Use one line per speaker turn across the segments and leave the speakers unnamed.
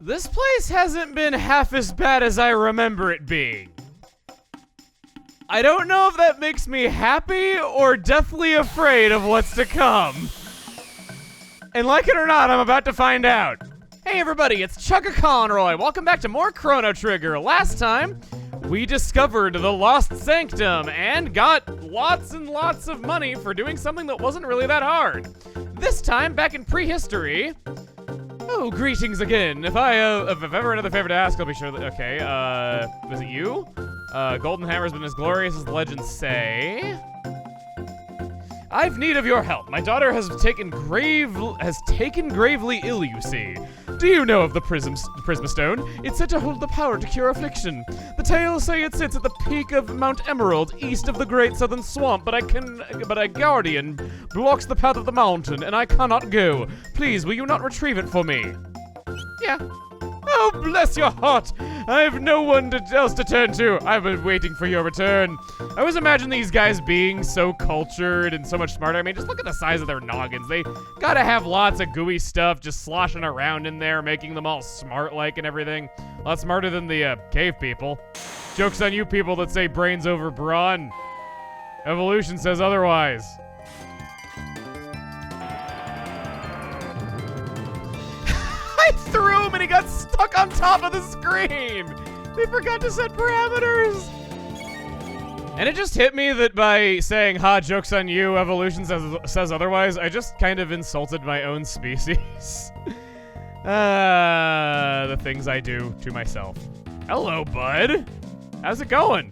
This place hasn't been half as bad as I remember it being. I don't know if that makes me happy or deathly afraid of what's to come. And like it or not, I'm about to find out. Hey everybody, it's Chugga Conroy. Welcome back to more Chrono Trigger. Last time, we discovered the Lost Sanctum and got lots and lots of money for doing something that wasn't really that hard. This time, back in prehistory... Oh, greetings again. If I've ever another favor to ask, I'll be sure that... Okay, was it you? Golden Hammer's been as glorious as legends say. I've need of your help. My daughter has taken gravely ill, you see. Do you know of the Prisma Stone? It's said to hold the power to cure affliction. The tales say it sits at the peak of Mount Emerald, east of the Great Southern Swamp, but a guardian blocks the path of the mountain, and I cannot go. Please, will you not retrieve it for me? Yeah. Oh, bless your heart! I've no one else to turn to. I've been waiting for your return. I always imagine these guys being so cultured and so much smarter. I mean, just look at the size of their noggins. They gotta have lots of gooey stuff just sloshing around in there, making them all smart-like and everything. A lot smarter than the cave people. Joke's on you people that say brains over brawn. Evolution says otherwise. I threw him and he got stuck on top of the screen! They forgot to set parameters! And it just hit me that by saying, ha, joke's on you, evolution says otherwise, I just kind of insulted my own species. The things I do to myself. Hello, bud. How's it going?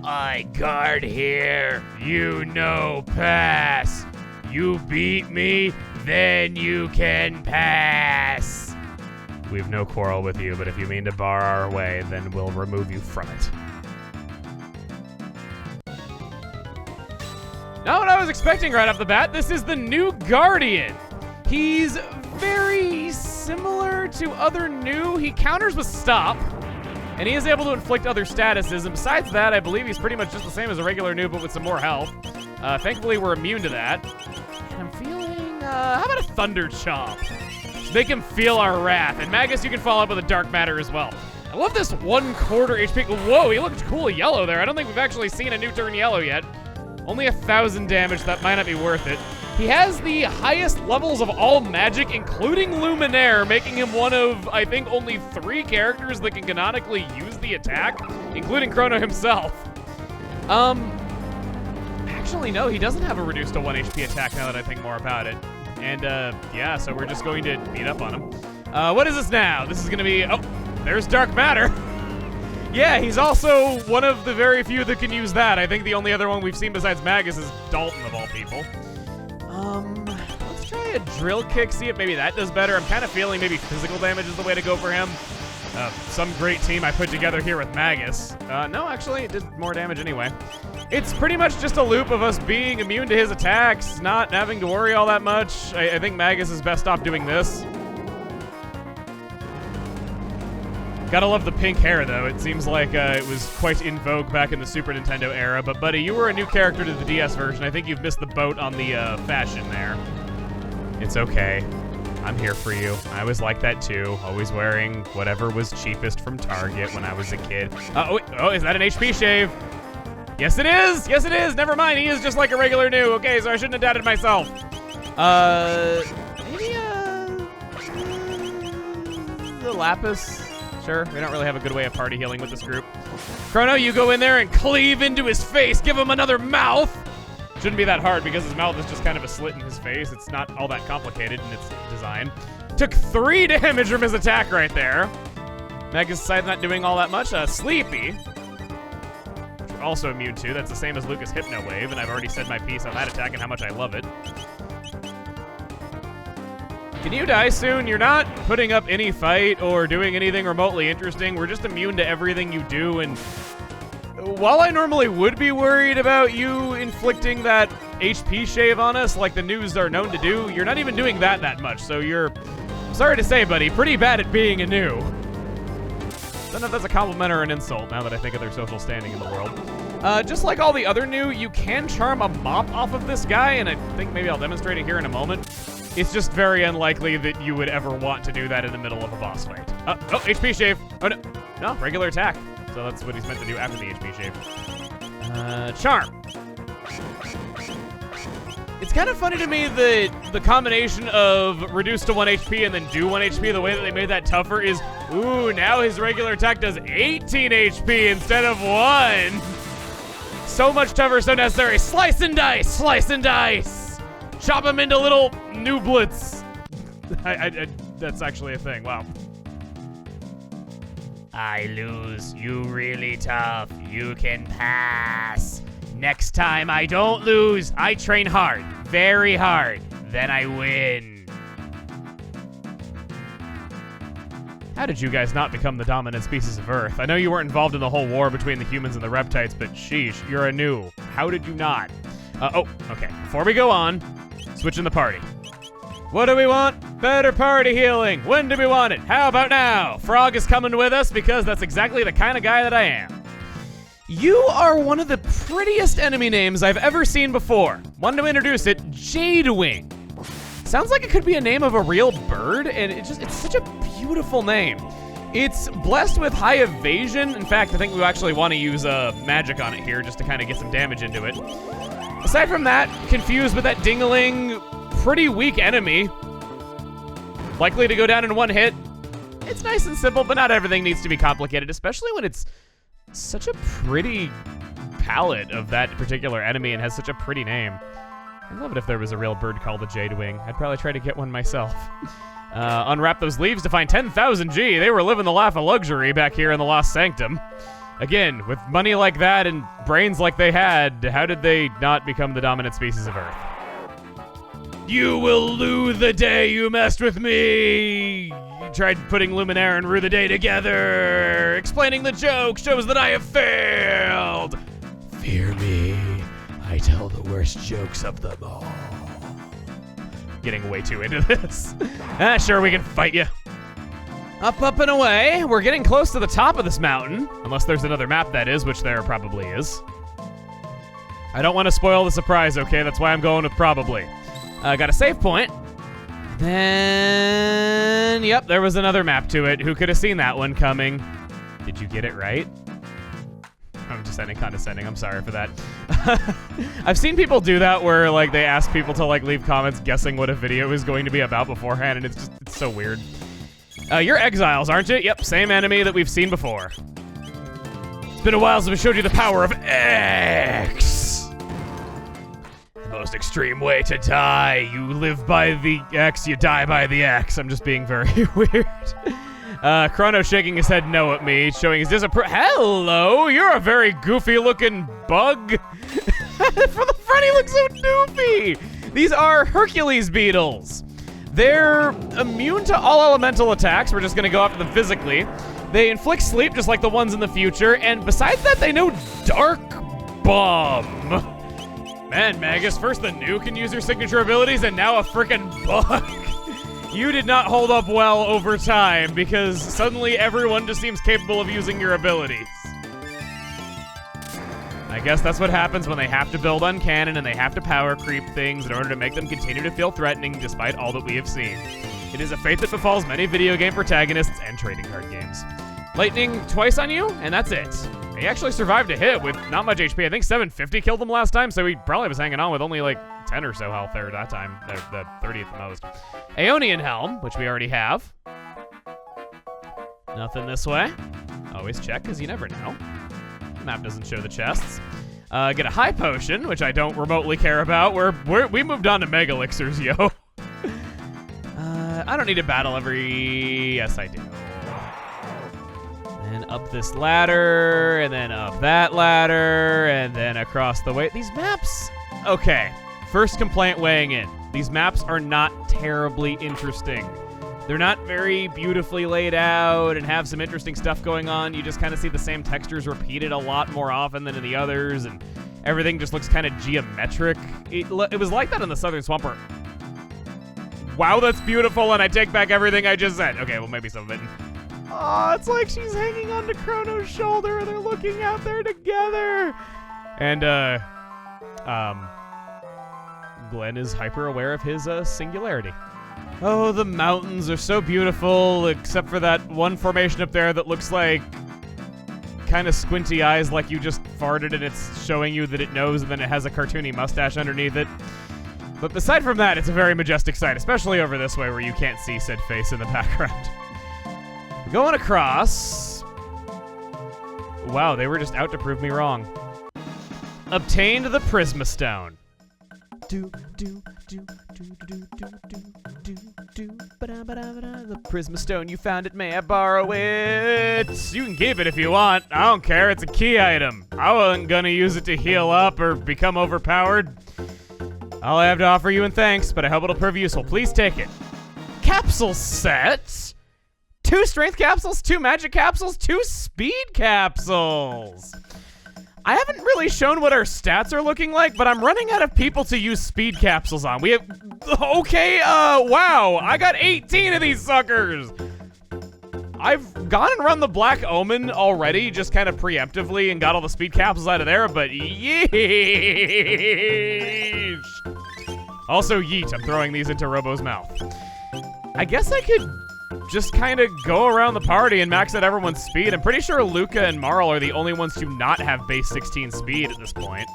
I guard here. You know pass. You beat me, then you can pass. We have no quarrel with you, but if you mean to bar our way, then we'll remove you from it. Not what I was expecting right off the bat. This is the new Guardian. He's very similar to other new. He counters with stop, and he is able to inflict other statuses. And besides that, I believe he's pretty much just the same as a regular new, but with some more health. Thankfully, we're immune to that. I'm feeling, how about a Thunder Chomp? Just make him feel our wrath. And Magus, you can follow up with a Dark Matter as well. I love this 1/4 HP. Whoa, he looked cool yellow there. I don't think we've actually seen a new turn yellow yet. Only 1,000 damage, that might not be worth it. He has the highest levels of all magic, including Luminaire, making him one of, I think, only 3 characters that can canonically use the attack, including Chrono himself. Actually, no, he doesn't have a reduced to 1 HP attack now that I think more about it. And, yeah, so we're just going to beat up on him. What is this now? This is gonna be, oh, there's Dark Matter. Yeah, he's also one of the very few that can use that. I think the only other one we've seen besides Magus is Dalton, of all people. Let's try a Drill Kick, see if maybe that does better. I'm kind of feeling maybe physical damage is the way to go for him. Some great team I put together here with Magus. No, actually, it did more damage anyway. It's pretty much just a loop of us being immune to his attacks, not having to worry all that much. I think Magus is best off doing this. Gotta love the pink hair, though. It seems like it was quite in vogue back in the Super Nintendo era. But, buddy, you were a new character to the DS version. I think you've missed the boat on the fashion there. It's okay. I'm here for you. I was like that, too. Always wearing whatever was cheapest from Target when I was a kid. Oh, is that an HP shave? Yes, it is! Yes, it is! Never mind, he is just like a regular new. Okay, so I shouldn't have doubted myself. Maybe, the Lapis? Sure, we don't really have a good way of party healing with this group. Chrono, you go in there and cleave into his face. Give him another mouth. Shouldn't be that hard because his mouth is just kind of a slit in his face. It's not all that complicated in its design. Took 3 damage from his attack right there. Magus side not doing all that much. Sleepy, which we're also immune to. That's the same as Lucas Hypno Wave, and I've already said my piece on that attack and how much I love it. Can you die soon? You're not putting up any fight or doing anything remotely interesting. We're just immune to everything you do, and while I normally would be worried about you inflicting that HP shave on us like the news are known to do, you're not even doing that much, so you're, sorry to say, buddy, pretty bad at being a new. Don't know if that's a compliment or an insult now that I think of their social standing in the world. Just like all the other new, you can charm a mop off of this guy, and I think maybe I'll demonstrate it here in a moment. It's just very unlikely that you would ever want to do that in the middle of a boss fight. Oh, HP shave. Oh, no. No, regular attack. So that's what he's meant to do after the HP shave. Charm. It's kind of funny to me that the combination of reduce to 1 HP and then do 1 HP, the way that they made that tougher is, ooh, now his regular attack does 18 HP instead of 1. So much tougher, so necessary. Slice and dice, slice and dice. Chop him into little nooblets. That's actually a thing, wow. I lose, you really tough, you can pass. Next time I don't lose, I train hard, very hard, then I win. How did you guys not become the dominant species of Earth? I know you weren't involved in the whole war between the humans and the reptiles, but sheesh, you're a new. How did you not? Okay, before we go on, switching the party. What do we want? Better party healing. When do we want it? How about now? Frog is coming with us because that's exactly the kind of guy that I am. You are one of the prettiest enemy names I've ever seen before. Wanted to introduce it, Jadewing. Sounds like it could be a name of a real bird, and it's such a beautiful name. It's blessed with high evasion. In fact, I think we actually want to use magic on it here just to kind of get some damage into it. Aside from that, confused with that dingling, pretty weak enemy. Likely to go down in one hit. It's nice and simple, but not everything needs to be complicated, especially when it's such a pretty palette of that particular enemy and has such a pretty name. I'd love it if there was a real bird called a Jadewing. I'd probably try to get one myself. Unwrap those leaves to find 10,000 G. They were living the life of luxury back here in the Lost Sanctum. Again, with money like that and brains like they had, how did they not become the dominant species of Earth? You will lose the day you messed with me! You tried putting Luminaire and Rue the Day together! Explaining the joke shows that I have failed! Fear me, I tell the worst jokes of them all. Getting way too into this. Sure, we can fight you. Up, up, and away. We're getting close to the top of this mountain. Unless there's another map, that is, which there probably is. I don't want to spoil the surprise, okay? That's why I'm going with probably. Got a save point. Then, yep, there was another map to it. Who could have seen that one coming? Did you get it right? I'm just ending condescending. I'm sorry for that. I've seen people do that where, like, they ask people to, like, leave comments guessing what a video is going to be about beforehand, and it's so weird. You're exiles, aren't you? Yep, same enemy that we've seen before. It's been a while since we showed you the power of X. The most extreme way to die. You live by the X, you die by the X. I'm just being very weird. Chrono shaking his head no at me, showing his disapproval. Hello, you're a very goofy-looking bug. From the front, he looks so doofy. These are Hercules Beetles. They're immune to all elemental attacks. We're just gonna go after them physically. They inflict sleep just like the ones in the future, and besides that, they know Dark Bomb. Man, Magus, first the new can use her signature abilities, and now a frickin' bug. You did not hold up well over time, because suddenly everyone just seems capable of using your abilities. I guess that's what happens when they have to build uncanon and they have to power creep things in order to make them continue to feel threatening despite all that we have seen. It is a fate that befalls many video game protagonists and trading card games. Lightning twice on you, and that's it. He actually survived a hit with not much HP. I think 750 killed him last time, so he probably was hanging on with only like 10 or so health there that time. The 30 at the most. Aeonian Helm, which we already have. Nothing this way. Always check, because you never know. The map doesn't show the chests. Get a high potion, which I don't remotely care about. We moved on to Mega Elixirs, yo. I don't need to battle every... Yes, I do. And up this ladder, and then up that ladder, and then across the way. These maps... Okay, first complaint weighing in. These maps are not terribly interesting. They're not very beautifully laid out and have some interesting stuff going on. You just kind of see the same textures repeated a lot more often than in the others, and everything just looks kind of geometric. It was like that in the Southern Swamper. Wow, that's beautiful, and I take back everything I just said. Okay, well, maybe some of it. Oh, it's like she's hanging onto Chrono's shoulder, and they're looking out there together. And, Glenn is hyper aware of his singularity. Oh, the mountains are so beautiful, except for that one formation up there that looks like kind of squinty eyes, like you just farted and it's showing you that it knows, and then it has a cartoony mustache underneath it. But aside from that, it's a very majestic sight, especially over this way where you can't see said face in the background. Going across. Wow, they were just out to prove me wrong. Obtained the Prisma Stone. The Prisma Stone, you found it, may I borrow it? You can keep it if you want. I don't care, it's a key item. I wasn't gonna use it to heal up or become overpowered. All I have to offer you in thanks, but I hope it'll prove useful. Please take it. Capsule set? 2 strength capsules, 2 magic capsules, 2 speed capsules. I haven't really shown what our stats are looking like, but I'm running out of people to use speed capsules on. We have, okay, wow, I got 18 of these suckers. I've gone and run the Black Omen already, just kind of preemptively, and got all the speed capsules out of there, but yeesh. Also, yeet, I'm throwing these into Robo's mouth. I guess I could just kind of go around the party and max out everyone's speed. I'm pretty sure Luca and Marl are the only ones to not have base 16 speed at this point.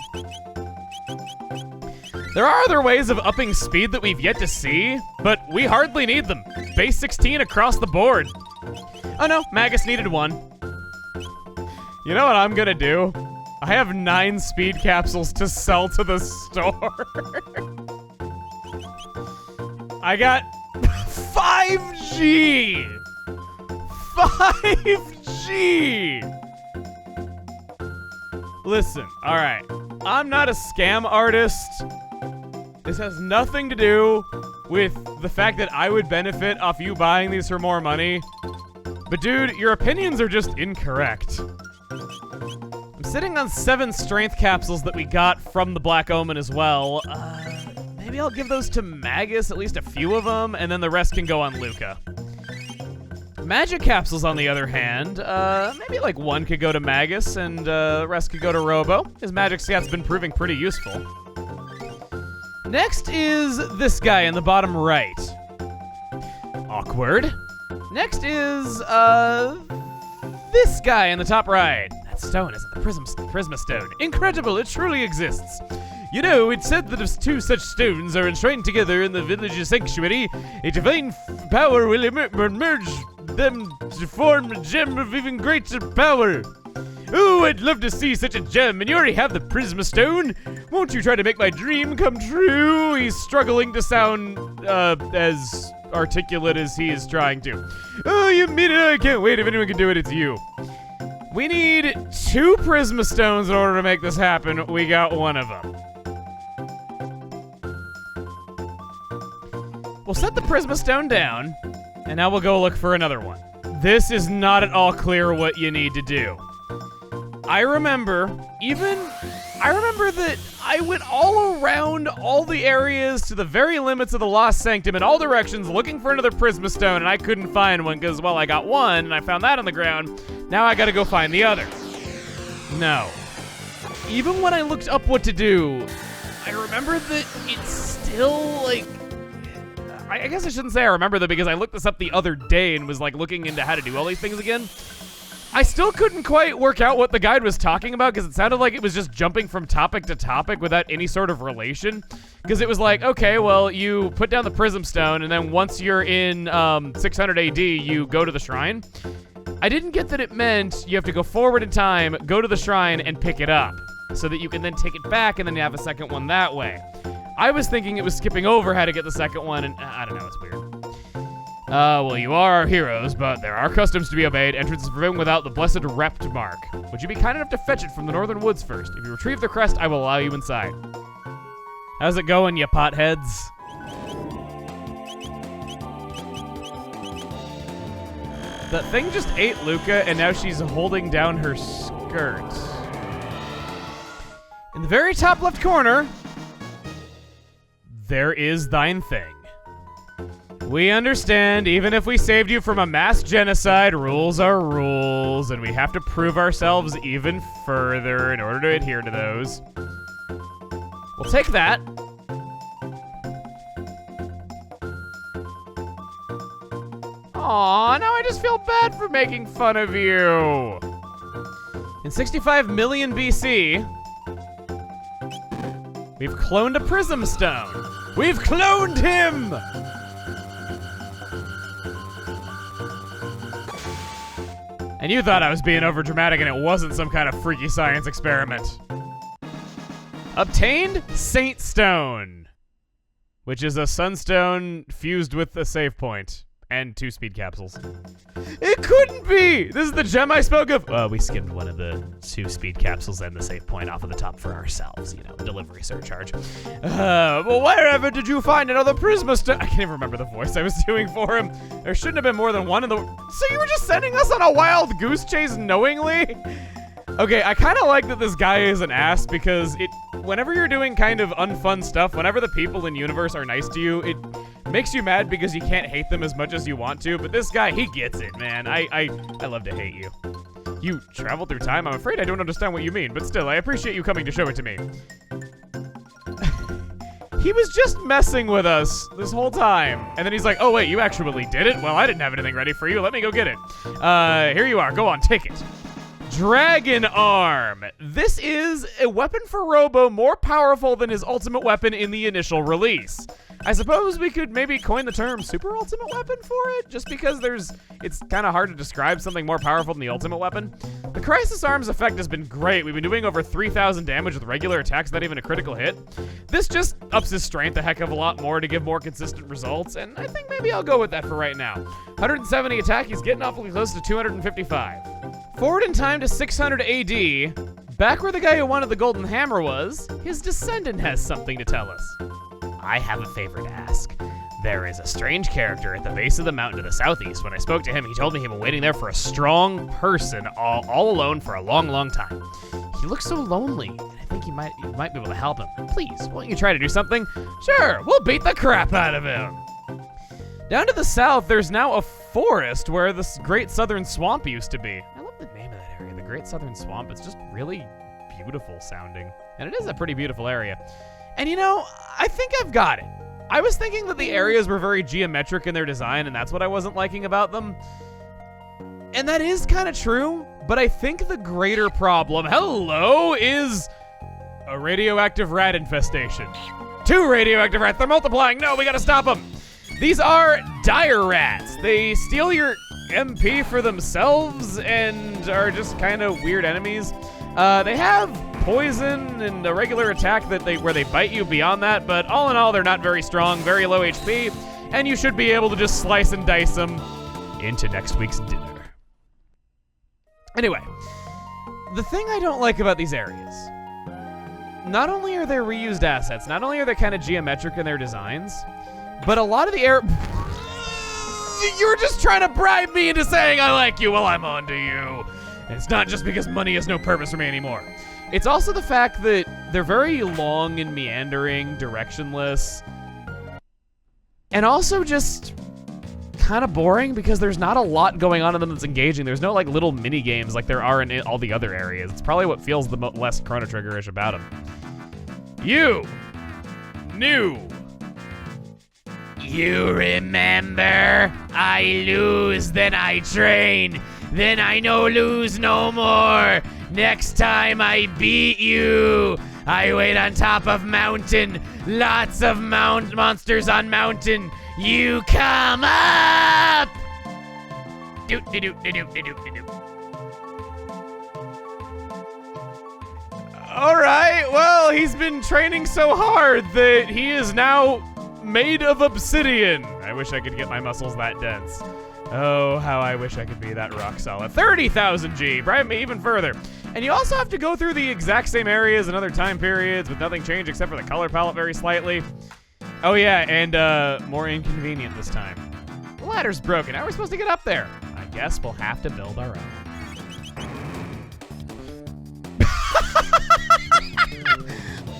There are other ways of upping speed that we've yet to see, but we hardly need them. Base 16 across the board. Oh no, Magus needed 1. You know what I'm gonna do? I have 9 speed capsules to sell to the store. I got 5G! 5G! Listen, alright. I'm not a scam artist. This has nothing to do with the fact that I would benefit off you buying these for more money. But dude, your opinions are just incorrect. I'm sitting on 7 strength capsules that we got from the Black Omen as well. Maybe I'll give those to Magus, at least a few of them, and then the rest can go on Luca. Magic capsules, on the other hand, maybe like 1 could go to Magus, and the rest could go to Robo. His magic scat's been proving pretty useful. Next is this guy in the bottom right. Awkward. Next is, this guy in the top right. That stone is the Prisma Stone. Incredible, it truly exists. You know, it's said that if 2 such stones are enshrined together in the village's sanctuary, a divine power will merge them to form a gem of even greater power. Oh, I'd love to see such a gem, and you already have the Prisma Stone. Won't you try to make my dream come true? He's struggling to sound, as articulate as he is trying to. Oh, you mean it? I can't wait. If anyone can do it, it's you. We need 2 Prisma Stones in order to make this happen. We got 1 of them. We'll set the Prisma Stone down, and now we'll go look for another one. This is not at all clear what you need to do. I remember that I went all around all the areas to the very limits of the Lost Sanctum in all directions looking for another Prisma Stone, and I couldn't find one because, well, I got 1, and I found that on the ground. Now I gotta go find the other. No. Even when I looked up what to do, I remember that it's still, like... I guess I shouldn't say I remember that because I looked this up the other day and was, like, looking into how to do all these things again. I still couldn't quite work out what the guide was talking about because it sounded like it was just jumping from topic to topic without any sort of relation. Because it was like, okay, well, you put down the Prism Stone, and then once you're in 600 AD, you go to the shrine. I didn't get that it meant you have to go forward in time, go to the shrine, and pick it up, so that you can then take it back and then you have a second one that way. I was thinking it was skipping over how to get the second one, and I don't know, it's weird. Well, you are our heroes, but there are customs to be obeyed. Entrance is forbidden without the blessed Rept mark. Would you be kind enough to fetch it from the northern woods first? If you retrieve the crest, I will allow you inside. How's it going, you potheads? That thing just ate Luca, and now she's holding down her skirt. In the very top left corner, there is thine thing. We understand, even if we saved you from a mass genocide, rules are rules, and we have to prove ourselves even further in order to adhere to those. We'll take that. Aw, now I just feel bad for making fun of you. In 65 million BC, we've cloned a Prism Stone. We've cloned him! And you thought I was being overdramatic and it wasn't some kind of freaky science experiment. Obtained Saint Stone, which is a sunstone fused with a save point and 2 speed capsules. It couldn't be! This is the gem I spoke of. Well, we skimmed one of the 2 speed capsules and the save point off of the top for ourselves, you know, delivery surcharge. Well, wherever did you find another Prisma Stone? I can't even remember the voice I was doing for him. There shouldn't have been more than one in the... So you were just sending us on a wild goose chase knowingly? Okay, I kind of like that this guy is an ass because whenever you're doing kind of unfun stuff, whenever the people in universe are nice to you, it makes you mad because you can't hate them as much as you want to, but this guy, he gets it, man. I love to hate you. You traveled through time? I'm afraid I don't understand what you mean, but still, I appreciate you coming to show it to me. He was just messing with us this whole time. And then he's like, oh wait, you actually did it? Well, I didn't have anything ready for you. Let me go get it. Here you are. Go on, take it. Dragon Arm. This is a weapon for Robo more powerful than his ultimate weapon in the initial release. I suppose we could maybe coin the term super ultimate weapon for it, just because it's kind of hard to describe something more powerful than the ultimate weapon. The Crisis Arm's effect has been great. We've been doing over 3,000 damage with regular attacks, not even a critical hit. This just ups his strength a heck of a lot more to give more consistent results, and I think maybe I'll go with that for right now. 170 attack, he's getting awfully close to 255. Forward in time to 600 AD, back where the guy who wanted the golden hammer was, his descendant has something to tell us. I have a favor to ask. There is a strange character at the base of the mountain to the southeast. When I spoke to him, he told me he'd been waiting there for a strong person all alone for a long, long time. He looks so lonely, and I think you might be able to help him. Please, won't you try to do something? Sure, we'll beat the crap out of him. Down to the south, there's now a forest where this Great Southern Swamp used to be. I love the name of that area, the Great Southern Swamp. It's just really beautiful sounding, and it is a pretty beautiful area. And you know, I think I've got it. I was thinking that the areas were very geometric in their design, and that's what I wasn't liking about them. And that is kind of true, but I think the greater problem, is a radioactive rat infestation. 2 radioactive rats, they're multiplying. No, we gotta stop them. These are dire rats. They steal your MP for themselves and are just kind of weird enemies. They have poison and a regular attack where they bite you beyond that, but all in all, they're not very strong, very low HP, and you should be able to just slice and dice them into next week's dinner. Anyway, the thing I don't like about these areas, not only are they reused assets, not only are they kind of geometric in their designs, but a lot of the You're just trying to bribe me into saying I like you while I'm on to you. And it's not just because money has no purpose for me anymore. It's also the fact that they're very long and meandering, directionless, and also just kind of boring because there's not a lot going on in them that's engaging. There's no like little mini games like there are in all the other areas. It's probably what feels the less Chrono Trigger-ish about them. You remember? I lose, then I train. Then I no lose no more. Next time I beat you. I wait on top of mountain. Lots of monsters on mountain. You come up. All right, well, he's been training so hard that he is now made of obsidian. I wish I could get my muscles that dense. Oh, how I wish I could be that rock solid. 30,000 G, bribe me even further. And you also have to go through the exact same areas and other time periods with nothing changed except for the color palette very slightly. Oh yeah, and more inconvenient this time. The ladder's broken. How are we supposed to get up there? I guess we'll have to build our own.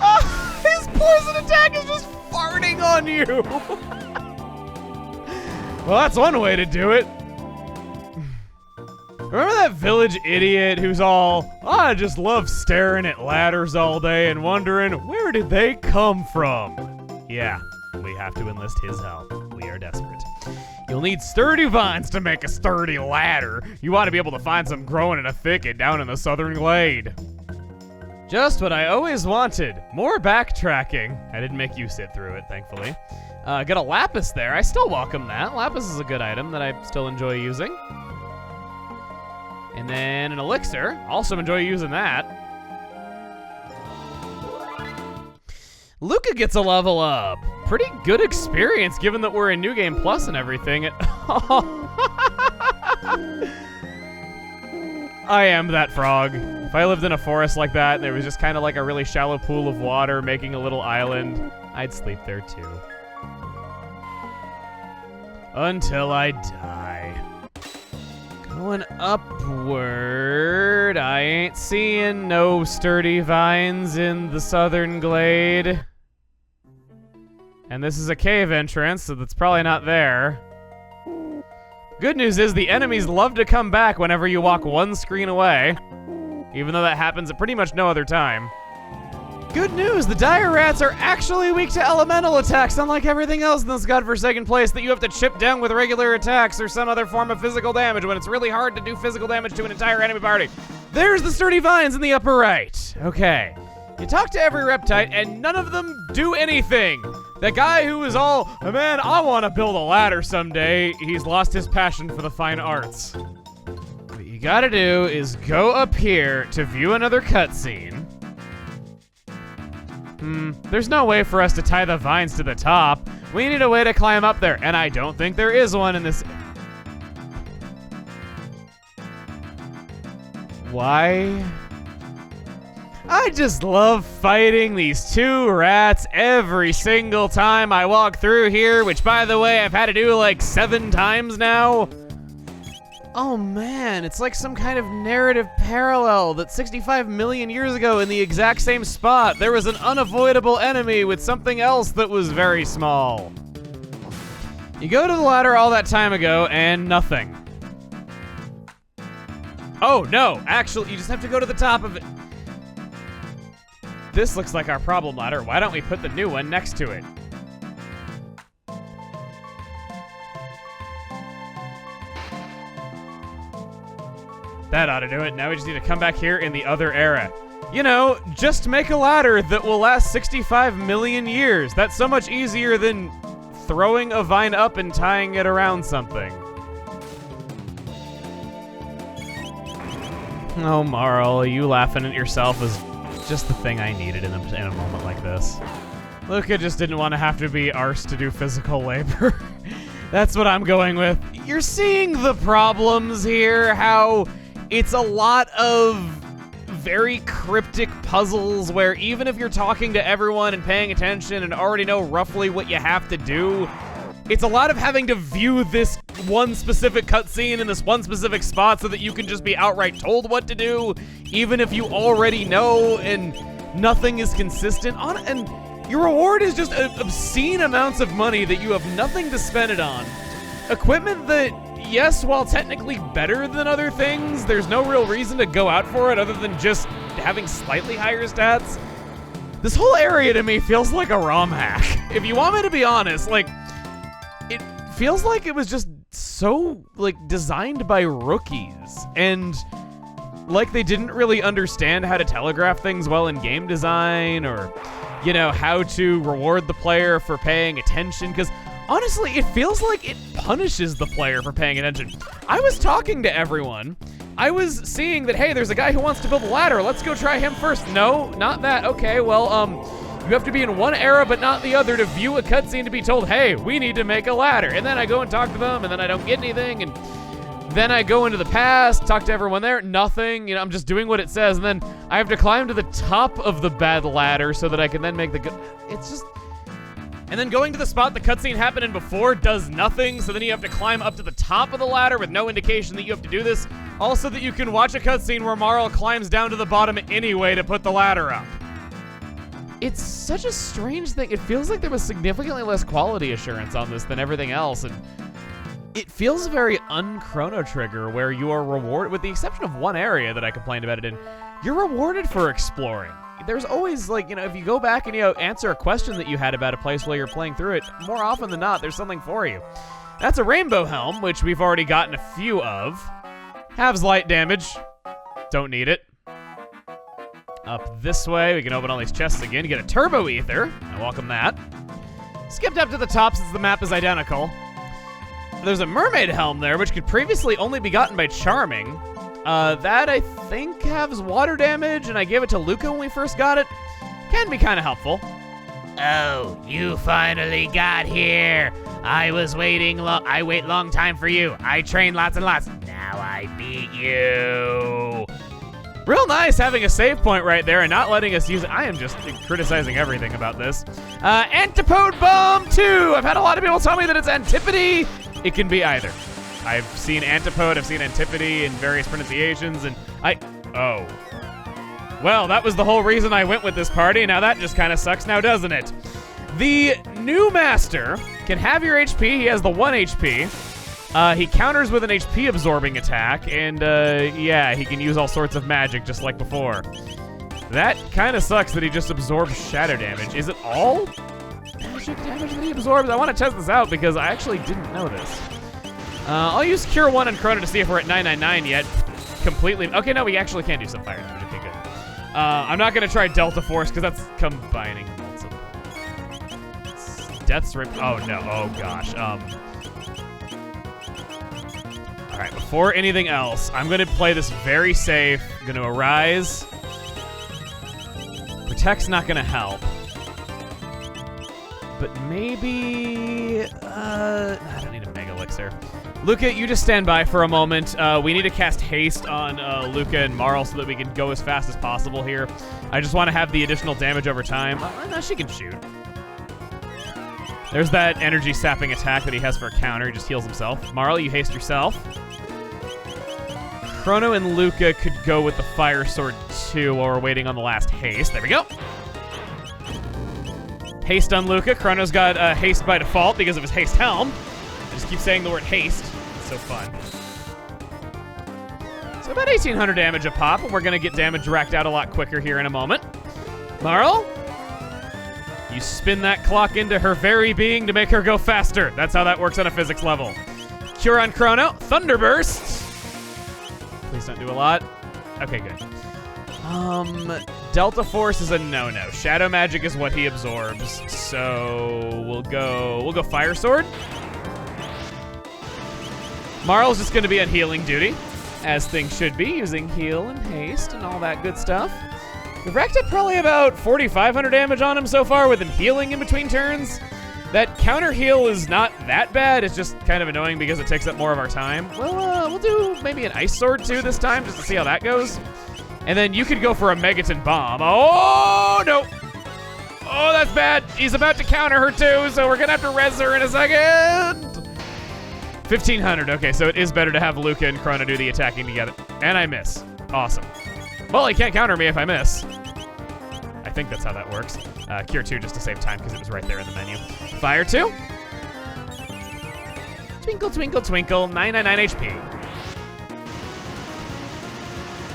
Oh, his poison attack is just farting on you. Well, that's one way to do it. Remember that village idiot who's all, I just love staring at ladders all day and wondering, where did they come from? Yeah, we have to enlist his help. We are desperate. You'll need sturdy vines to make a sturdy ladder. You want to be able to find some growing in a thicket down in the southern glade. Just what I always wanted. More backtracking. I didn't make you sit through it, thankfully. Got a lapis there. I still welcome that. Lapis is a good item that I still enjoy using. And then an elixir. Also enjoy using that. Luca gets a level up. Pretty good experience given that we're in New Game Plus and everything. I am that frog. If I lived in a forest like that, there was just kind of like a really shallow pool of water making a little island, I'd sleep there too. Until I die. Going upward, I ain't seeing no sturdy vines in the southern glade. And this is a cave entrance, so that's probably not there. Good news is the enemies love to come back whenever you walk one screen away, even though that happens at pretty much no other time. Good news, the dire rats are actually weak to elemental attacks, unlike everything else in this godforsaken place that you have to chip down with regular attacks or some other form of physical damage when it's really hard to do physical damage to an entire enemy party. There's the sturdy vines in the upper right. Okay. You talk to every reptite and none of them do anything. The guy who is all, oh, man, I want to build a ladder someday, he's lost his passion for the fine arts. What you gotta do is go up here to view another cutscene. There's no way for us to tie the vines to the top. We need a way to climb up there, and I don't think there is one in this. Why? I just love fighting these two rats every single time I walk through here, which, by the way, I've had to do like 7 times now. Oh man, it's like some kind of narrative parallel that 65 million years ago in the exact same spot, there was an unavoidable enemy with something else that was very small. You go to the ladder all that time ago and nothing. Oh no, actually, you just have to go to the top of it. This looks like our problem ladder. Why don't we put the new one next to it? That ought to do it. Now we just need to come back here in the other era. You know, just make a ladder that will last 65 million years. That's so much easier than throwing a vine up and tying it around something. Oh, Marl, you laughing at yourself is just the thing I needed in a moment like this. Luca just didn't want to have to be arsed to do physical labor. That's what I'm going with. You're seeing the problems here, how it's a lot of very cryptic puzzles where even if you're talking to everyone and paying attention and already know roughly what you have to do, it's a lot of having to view this one specific cutscene in this one specific spot so that you can just be outright told what to do, even if you already know and nothing is consistent on it. And your reward is just obscene amounts of money that you have nothing to spend it on. Equipment that, yes, while technically better than other things, there's no real reason to go out for it other than just having slightly higher stats. This whole area to me feels like a ROM hack. If you want me to be honest, like, it feels like it was just so, like, designed by rookies. And like they didn't really understand how to telegraph things well in game design or, you know, how to reward the player for paying attention, because honestly, it feels like it punishes the player for paying attention. I was talking to everyone. I was seeing that, hey, there's a guy who wants to build a ladder. Let's go try him first. No, not that. Okay, well, you have to be in one era but not the other to view a cutscene to be told, hey, we need to make a ladder. And then I go and talk to them, and then I don't get anything, and then I go into the past, talk to everyone there, nothing. You know, I'm just doing what it says, and then I have to climb to the top of the bad ladder so that I can then make the good. It's just. And then going to the spot the cutscene happened in before does nothing, so then you have to climb up to the top of the ladder with no indication that you have to do this. Also that you can watch a cutscene where Marl climbs down to the bottom anyway to put the ladder up. It's such a strange thing. It feels like there was significantly less quality assurance on this than everything else, and it feels very un-Chrono Trigger, where you are rewarded, with the exception of one area that I complained about it in, you're rewarded for exploring. There's always, like, you know, if you go back and, you know, answer a question that you had about a place while you're playing through it, more often than not, there's something for you. That's a Rainbow Helm, which we've already gotten a few of. Halves light damage. Don't need it. Up this way, we can open all these chests again to get a Turbo Ether. I welcome that. Skipped up to the top since the map is identical. There's a Mermaid Helm there, which could previously only be gotten by Charming. That, I think, has water damage, and I gave it to Luca when we first got it. Can be kind of helpful.
Oh, you finally got here. I was waiting I wait long time for you. I trained lots and lots. Now I beat you.
Real nice having a save point right there and not letting us use it. I am just criticizing everything about this. Antipode Bomb 2. I've had a lot of people tell me that it's Antipode. It can be either. I've seen Antipode, I've seen Antipode in various pronunciations, and oh. Well, that was the whole reason I went with this party. Now that just kind of sucks now, doesn't it? The new master can have your HP. He has the 1 HP. He counters with an HP absorbing attack, and yeah, he can use all sorts of magic just like before. That kind of sucks that he just absorbs shadow damage. Is it all magic damage that he absorbs? I want to test this out because I actually didn't know this. I'll use Cure 1 and Chrono to see if we're at 999 yet. Completely. Okay, no, we actually can do some fire damage. Okay, good. I'm not going to try Delta Force because that's combining multiple. Death's Rip. Oh, no. Oh, gosh. All right, before anything else, I'm going to play this very safe. I'm going to Arise. Protect's not going to help. But maybe... I don't need a Mega Elixir. Luca, you just stand by for a moment. We need to cast Haste on Luca and Marl so that we can go as fast as possible here. I just want to have the additional damage over time. No, she can shoot. There's that energy sapping attack that he has for a counter. He just heals himself. Marl, you haste yourself. Chrono and Luca could go with the Fire Sword too while we're waiting on the last haste. There we go. Haste on Luca. Chrono's got haste by default because of his haste helm. I just keep saying the word haste. It's so fun. So about 1,800 damage a pop, and we're going to get damage racked out a lot quicker here in a moment. Marl, you spin that clock into her very being to make her go faster. That's how that works on a physics level. Cure on Chrono. Thunderburst. Please don't do a lot. Okay, good. Delta Force is a no-no. Shadow Magic is what he absorbs. So we'll go Fire Sword. Marl's just gonna be on healing duty, as things should be, using heal and haste and all that good stuff. We've racked up probably about 4,500 damage on him so far with him healing in between turns. That counter heal is not that bad. It's just kind of annoying because it takes up more of our time. Well, we'll do maybe an Ice Sword too this time just to see how that goes. And then you could go for a Megaton Bomb. Oh, no. Oh, that's bad. He's about to counter her too, so we're gonna have to res her in a second. 1,500. Okay, so it is better to have Luca and Chrono do the attacking together. And I miss. Awesome. Well, he can't counter me if I miss. I think that's how that works. Cure 2 just to save time because it was right there in the menu. Fire 2. Twinkle, twinkle, twinkle. 999 HP.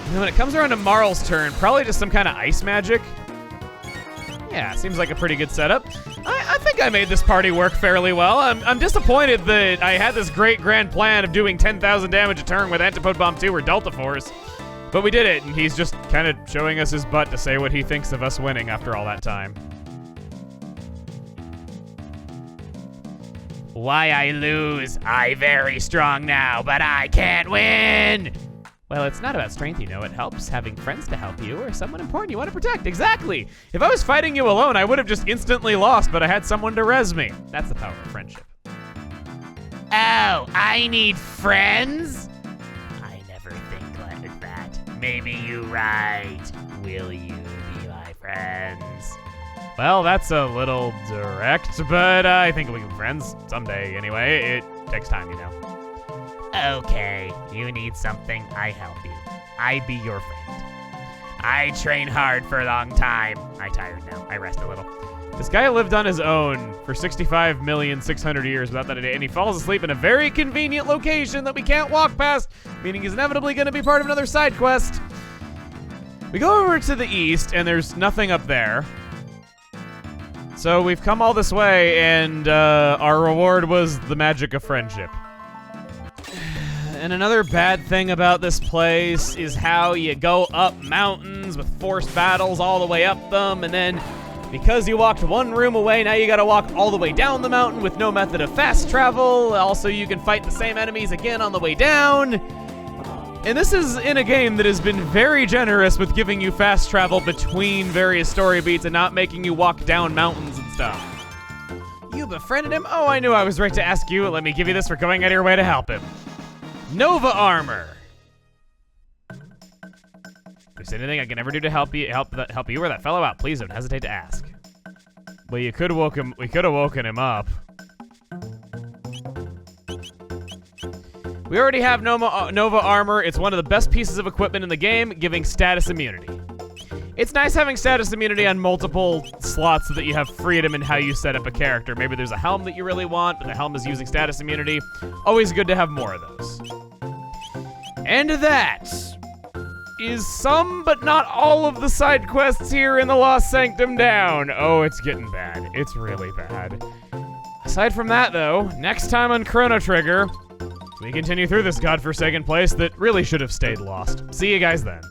And then when it comes around to Marl's turn, probably just some kind of ice magic. Yeah, seems like a pretty good setup. I think I made this party work fairly well. I'm disappointed that I had this great grand plan of doing 10,000 damage a turn with Antipode Bomb 2 or Delta Force. But we did it, and he's just kind of showing us his butt to say what he thinks of us winning after all that time.
Why I lose? I very strong now, but I can't win!
Well, it's not about strength, you know. It helps having friends to help you or someone important you want to protect. Exactly! If I was fighting you alone, I would have just instantly lost, but I had someone to res me. That's the power of friendship.
Oh, I need friends? I never think like that. Maybe you're right. Will you be my friends?
Well, that's a little direct, but I think we can be friends someday anyway. It takes time, you know.
Okay, you need something, I help you. I be your friend. I train hard for a long time. I tired now, I rest a little.
This guy lived on his own for 65,600,000 years without that a day, and he falls asleep in a very convenient location that we can't walk past, meaning he's inevitably going to be part of another side quest. We go over to the east, and there's nothing up there. So we've come all this way, and our reward was the magic of friendship. And another bad thing about this place is how you go up mountains with forced battles all the way up them, and then because you walked one room away, now you gotta walk all the way down the mountain with no method of fast travel. Also, you can fight the same enemies again on the way down. And this is in a game that has been very generous with giving you fast travel between various story beats and not making you walk down mountains and stuff. You befriended him? Oh, I knew I was right to ask you. Let me give you this for going out of your way to help him. Nova armor. If there's anything I can ever do to help you or that fellow out, please don't hesitate to ask. Well, we could have woken him up. We already have Nova armor. It's one of the best pieces of equipment in the game, giving status immunity. It's nice having status immunity on multiple slots so that you have freedom in how you set up a character. Maybe there's a Helm that you really want, but the Helm is using status immunity. Always good to have more of those. And that is some, but not all of the side quests here in the Lost Sanctum down. Oh, it's getting bad. It's really bad. Aside from that, though, next time on Chrono Trigger, we continue through this godforsaken place that really should have stayed lost. See you guys then.